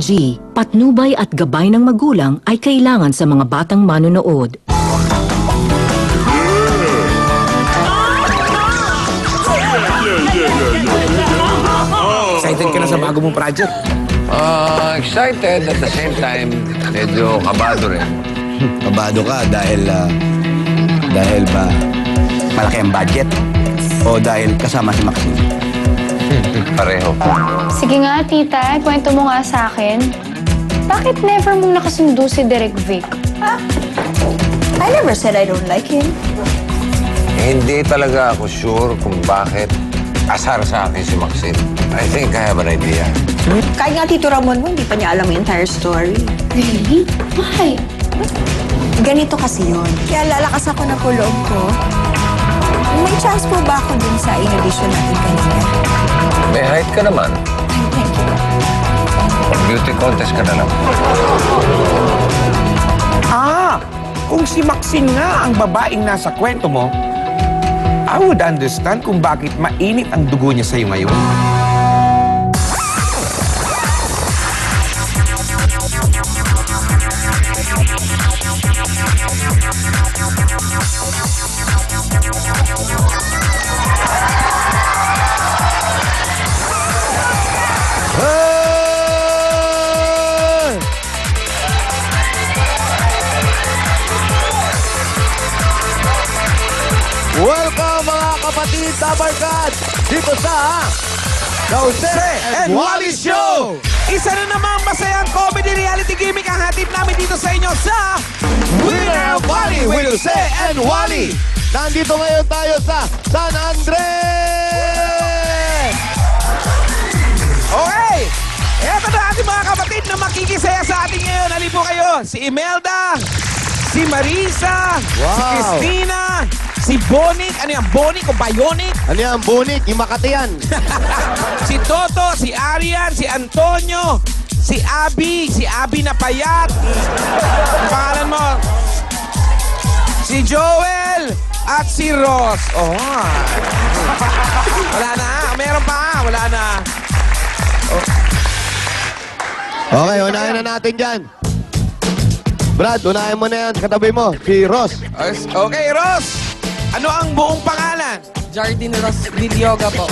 technology, patnubay at gabay ng magulang ay kailangan sa mga batang manonood. Excited ka na sa bago mong project? Excited at the same time, medyo kabado rin. Kabado ka dahil ba malaki ang budget? O dahil kasama si Maxine? Pareho. Sige nga, tita. Kwento mo nga sa akin. Bakit never mong nakasundo si Direk Vic? I never said I don't like him. Hindi talaga ako sure kung bakit asar sa akin si Maxine. I think I have an idea. Kahit nga Tito Ramon mo, hindi pa niya alam yung entire story. Really? Why? Ganito kasi yun. Kaya lalakas ako na po loob ko. May chance po ba ako dun sa inaudition natin kanina? May height ka naman. Thank you. Beauty contest ka na lang. Kung si Maxine nga ang babaeng nasa kwento mo, I would understand kung bakit mainit ang dugo niya sa'yo ngayon. Welcome mga kapatid, tabarkad! Dito sa Jose and Wally Show! Isa na namang masayang comedy reality gimmick ang hatid namin dito sa inyo sa Winner of Wally with Jose and Wally! Nandito ngayon tayo sa San Andres! Okay! Eto na ating mga kapatid na makikisaya sa atin ngayon. Halin po kayo, si Imelda, si Marisa, si Wow. Christina, si Bonic. Ano yan? Bonic o Bionic? Ano yan, Bunik? Yung Makati yan. Si Toto, si Arian, si Antonio, si Abby na payat. Ang pangalan mo? Si Joel at si Ross. Oh. Wala na. Meron pa. Wala na. Okay, unahin na natin dyan. Brad, unahin mo na yan. Katabi mo, si Ross. Okay, Ross. Ano ang buong pangalan? Jardine Ross Villoga po.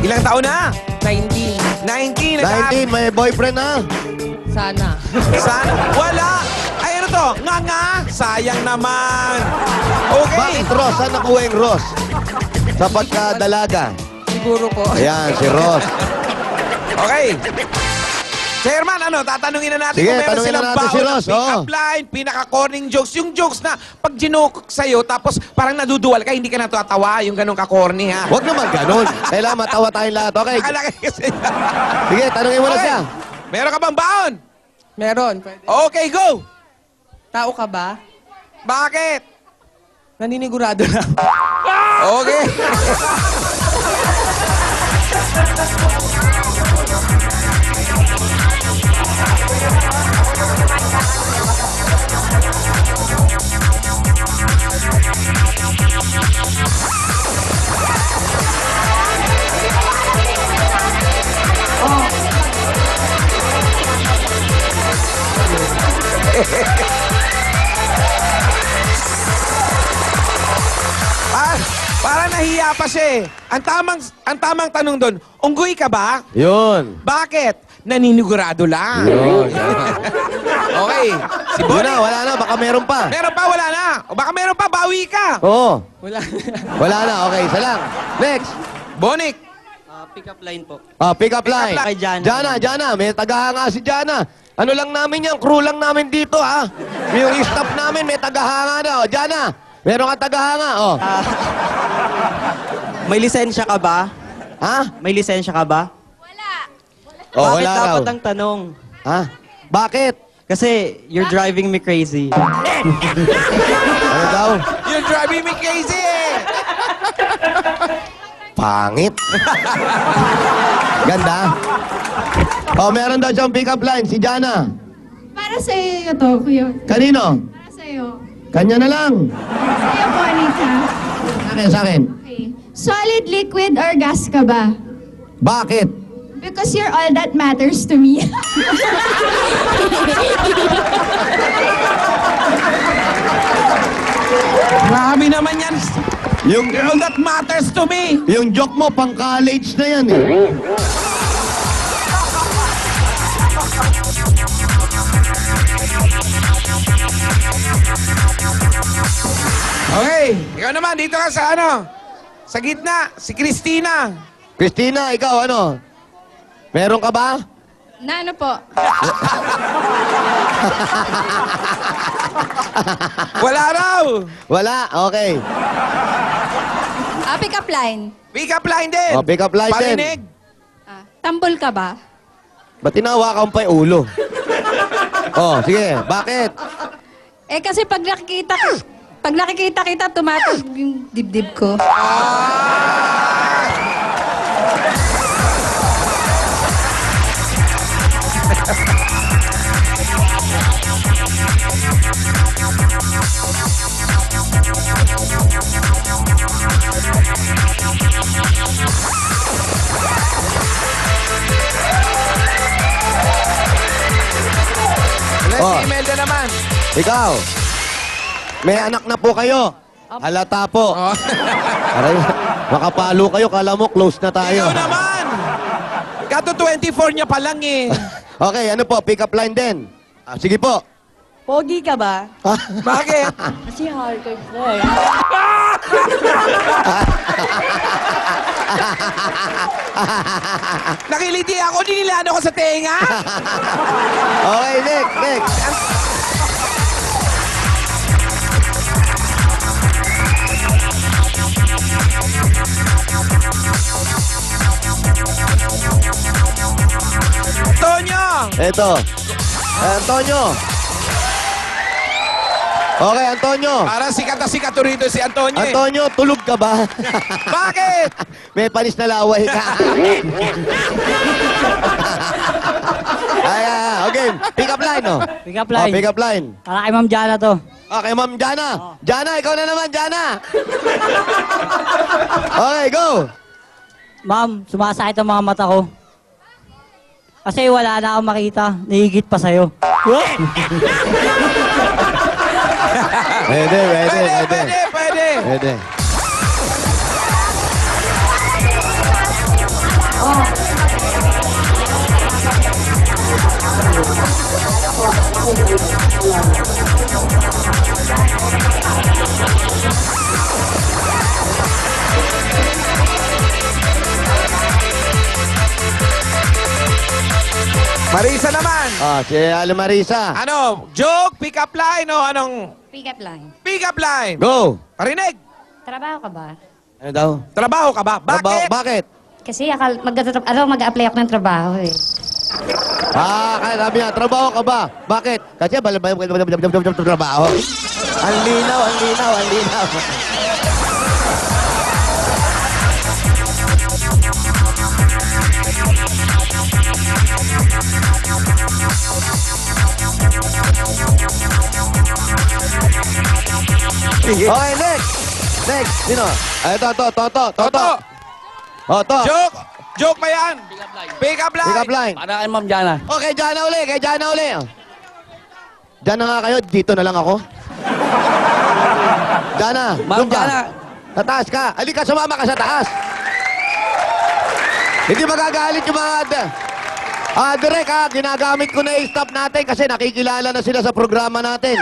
Ilang taon na? 19. 19. 19, may boyfriend na. Sana. Sana. Wala. Ay, ano to? Nga. Sayang naman. Okay. Bakit Ross? Saan nakuha yung Ross? Sa pagkadalaga. Siguro po. Ayan, si Ross. Okay. Chairman, tatanungin na natin Sige, kung meron tanungin silang na natin si baon Ross, ng pick-up line, pinaka-corning jokes. Yung jokes na pag ginoke sa'yo, tapos parang naduduwal ka, hindi ka natatawa, yung ganun ka-corny, ha? Huwag naman ganun. Kailangan matawa tayong lahat. Okay. Nakalaki kasi. Sige, tanungin mo na siya. Meron ka bang baon? Meron. Pwede. Okay, go! Tao ka ba? Bakit? Naninigurado na. Okay. Para nahiya pa siya eh. Ang tamang tanong doon, unggoy ka ba? Yun. Bakit? Naninigurado lang. Yun. Okay. Si Yun Bonnie. na, wala na. Baka meron pa. Meron pa, wala na. O baka meron pa, bawi ka. Oo. Wala. Wala na. Okay, isa lang. Next. Bonik. Pick up line po. Pick up line. Kay Jana. Jana. May tagahanga si Jana. Ano lang namin yan? Crew lang namin dito, ha? Yung staff namin, may tagahanga na. O, Jana, meron ka tagahanga, o. May lisensya ka ba? Ha? May lisensya ka ba? O, Bakit wala raw. dapat ang tanong? Ha? Bakit? Kasi you're driving me crazy. Ano daw? You're driving me crazy eh. Pangit. Ganda. O, meron daw siyang pick up line, si Jana. Para sa'yo ito, kuya. Kanino? Para sa'yo. Kanya na lang. Sa'yo po, Anita. Sa akin. Okay. Solid, liquid, or gas ka ba? Bakit? Because you're all that matters to me. naman yan. Yung, All that matters to me. yung joke mo, pang college na yan eh. Okay, ikaw naman, dito ka sa ano? Sa gitna, si Christina. Christina, ikaw ano? Meron ka ba? Na ano po? Wala raw. Wala? Okay. Pick up line. Pick up line din. Oh, pick up line din. Parinig. Tambol ka ba? Ba't tinawakan pa yung ulo? Oh, sige. Bakit? Eh kasi pag nakikita kita, tumatag yung dibdib ko. Let's Oh. see, Imelda naman. Ikaw. May anak na po kayo. Halata po. Oh. Aray, makapalo kayo. Kala mo, close na tayo. Ikaw naman. Kato 24 niya pa lang eh. Okay, ano po? Pick up line din. Sige po. Pogi ka ba? Bakit? Kasi hardcore ko eh. Nakiliti ako, dinilano ko sa tenga. Okay, next. Tonyo. Ito. Antonio. Okay, Antonio. Para sikat na sikat to rito si Antonio eh. Antonio, tulog ka ba? Bakit? May panis na laway ka. Okay. Pick up line, no? Pick up line. Pick up line. Para kay Ma'am Jana to. Okay, Ma'am Jana. Jana, ikaw na naman, Jana. Okay, go. Ma'am, sumasakit ang mga mata ko. Kasi wala na akong makita. Nahigit pa sa'yo. Pwede. Pwede. Marisa naman. Si Ale Marisa. Ano? Joke, pick up line o anong Pick up line. pick up line? Go. Parinig. Trabaho ka ba? Ano daw? Trabaho ka ba? Bakit? Bakit? Kasi mag-a-apply ako ng trabaho eh. Kaya sabi niya, trabaho ka ba? Bakit? Kasi trabaho. Ang linaw. Okay, next. Sino? Toto. Toto. Oh, to. Joke ba yan? Pick up line. Pick up line. Para kay Ma'am Jana. Okay, Jana uli. Diyan na nga kayo, dito na lang ako. Jana, Ma'am doon ka. Jana. Sa taas ka. Halika, sumama ka sa taas. Hindi magagalit yung mga... Direk ginagamit ko na yung staff natin kasi nakikilala na sila sa programa natin.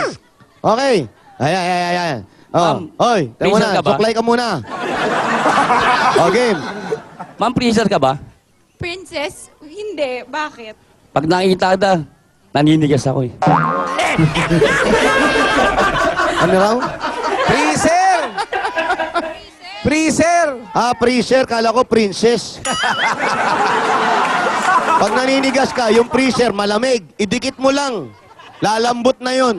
Okay. Ayan. Ma'am, Oy, tayo freezer muna. ka ba? Suklay ka muna. Game. Ma'am, freezer ka ba? Princess? Hindi. Bakit? Pag nakikita kita, naninigas ako eh. Ano raw? Freezer. Freezer. Freezer. Kala ko princess. Pag naninigas ka, yung freezer malamig. Idikit mo lang. Lalambot na yun.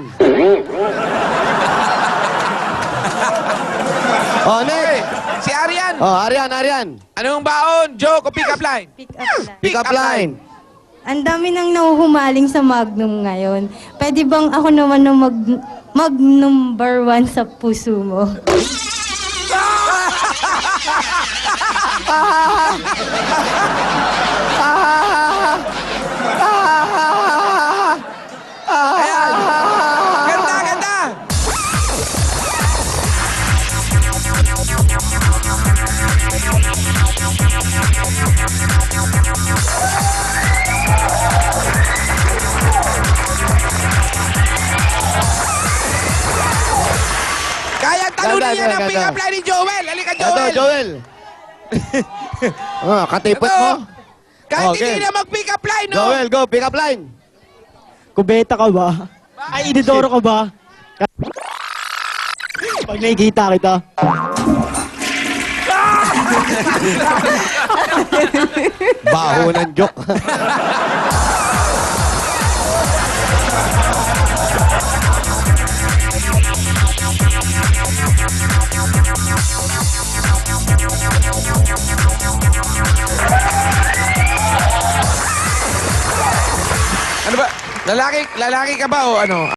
Next. Si Arian. Arian. Anong baon? Joke o pick up line? Pick up line. Pick up line. Ang dami nang nahuhumaling sa Magnum ngayon. Pwede bang ako naman na mag-number 1 sa puso mo? Ayan. Ganda. yan ang pick-up line ni Joel. Halika, Ito, Joel. Joel. Katipot Ito. mo. Kahit Okay. hindi na mag-pick-up line, no? Joel, go, pick up line. Kubeta ka ba? Ay, inidoro ka ba? Pag nakikita kita. Baho ng joke. Ano ba? Lalaki ka ba o ano?